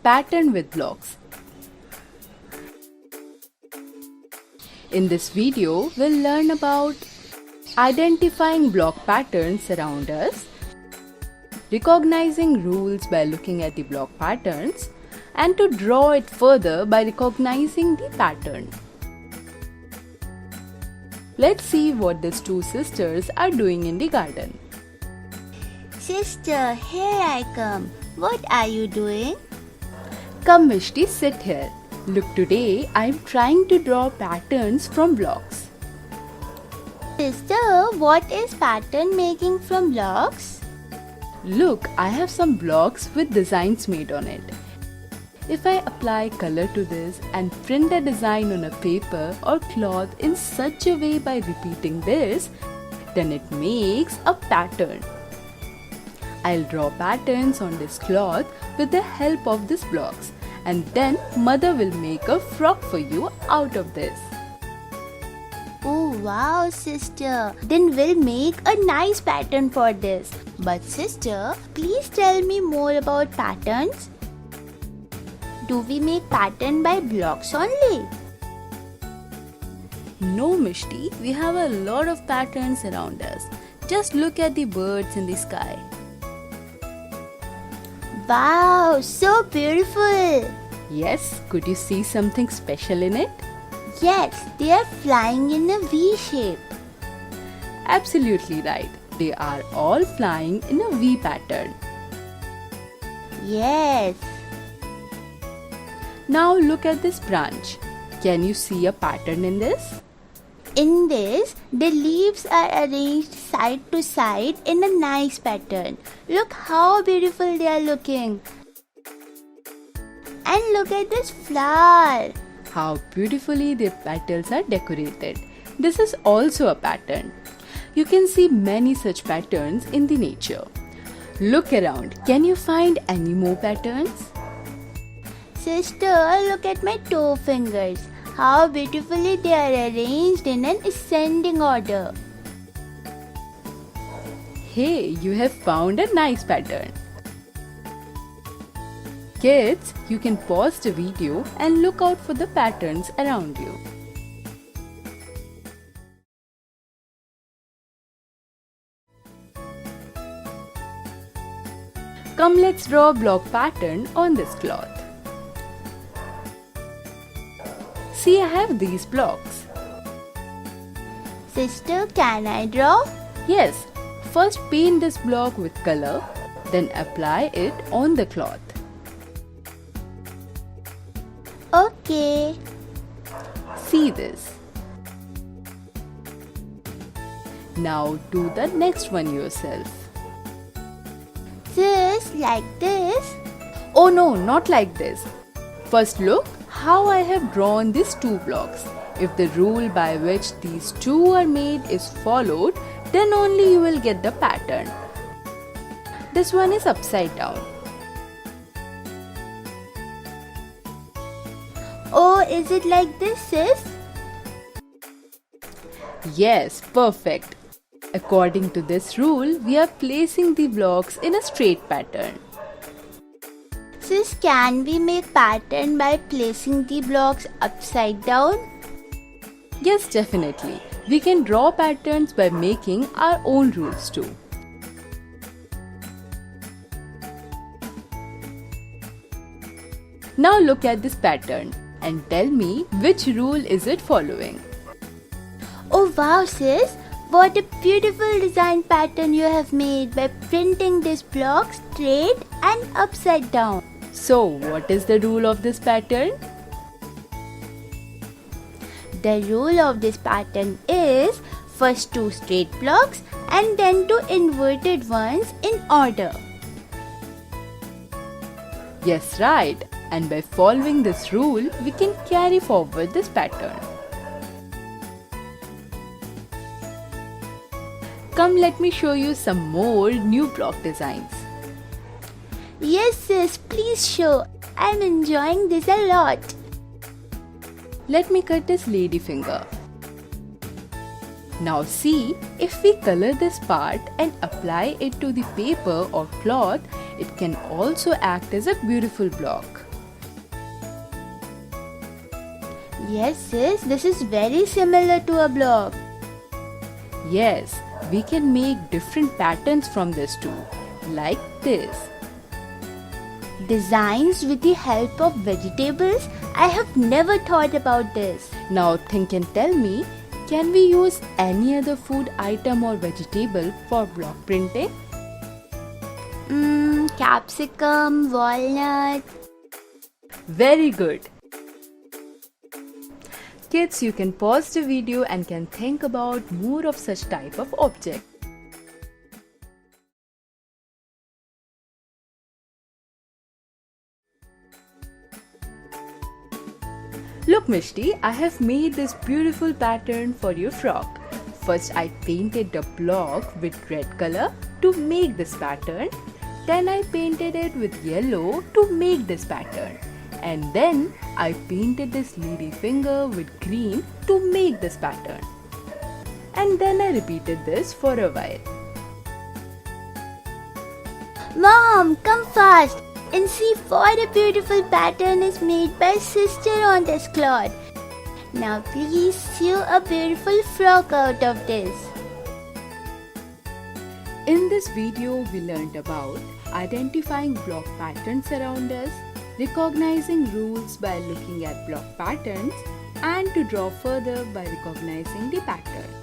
pattern with blocks. In this video, we'll learn about identifying block patterns around us, recognizing rules by looking at the block patterns, and to draw it further by recognizing the pattern. Let's see what these two sisters are doing in the garden. Sister, here I come. What are you doing? Come Mishti, sit here. Look, today I'm trying to draw patterns from blocks. Sister, what is pattern making from blocks? Look, I have some blocks with designs made on it. If I apply color to this and print a design on a paper or cloth in such a way by repeating this, then it makes a pattern. I'll draw patterns on this cloth with the help of these blocks, and then mother will make a frock for you out of this. Oh wow, sister. Then we'll make a nice pattern for this. But sister, please tell me more about patterns. Do we make pattern by blocks only? No Mishti, we have a lot of patterns around us. Just look at the birds in the sky. Wow, so beautiful. Yes, could you see something special in it? Yes, they are flying in a V shape. Absolutely right. They are all flying in a V pattern. Yes. Now look at this branch. Can you see a pattern in this? In this, the leaves are arranged side to side in a nice pattern. Look how beautiful they are looking. And look at this flower. How beautifully the petals are decorated. This is also a pattern. You can see many such patterns in the nature. Look around. Can you find any more patterns? Sister, look at my toe fingers. How beautifully they are arranged in an ascending order. Hey, you have found a nice pattern. Kids, you can pause the video and look out for the patterns around you. Come, let's draw a block pattern on this cloth. See, I have these blocks. Sister, can I draw? Yes, first paint this block with color, then apply it on the cloth. Okay. See this. Now do the next one yourself. Sis, like this? Oh no, not like this. First look how I have drawn these two blocks. If the rule by which these two are made is followed, then only you will get the pattern. This one is upside down. Oh, is it like this, sis? Yes, perfect. According to this rule, we are placing the blocks in a straight pattern. Sis, can we make pattern by placing the blocks upside down? Yes, definitely. We can draw patterns by making our own rules too. Now look at this pattern and tell me which rule is it following. Oh wow, sis! What a beautiful design pattern you have made by printing this block straight and upside down. So, what is the rule of this pattern? The rule of this pattern is first two straight blocks and then two inverted ones in order. Yes, right. And by following this rule, we can carry forward this pattern. Come, let me show you some more new block designs. Yes, sis, please show. I'm enjoying this a lot. Let me cut this lady finger. Now see, if we color this part and apply it to the paper or cloth, it can also act as a beautiful block. Yes, sis, this is very similar to a block. Yes, we can make different patterns from this too, like this. Designs with the help of vegetables? I have never thought about this. Now think and tell me, can we use any other food item or vegetable for block printing? Capsicum, walnut. Very good. Kids, you can pause the video and can think about more of such type of object. Look Mishti, I have made this beautiful pattern for your frock. First I painted the block with red color to make this pattern. Then I painted it with yellow to make this pattern. And then I painted this lady finger with green to make this pattern. And then I repeated this for a while. Mom, come fast and see what a beautiful pattern is made by sister on this cloth. Now please sew a beautiful frock out of this. In this video, we learned about identifying block patterns around us, recognizing rules by looking at block patterns, and to draw further by recognizing the pattern.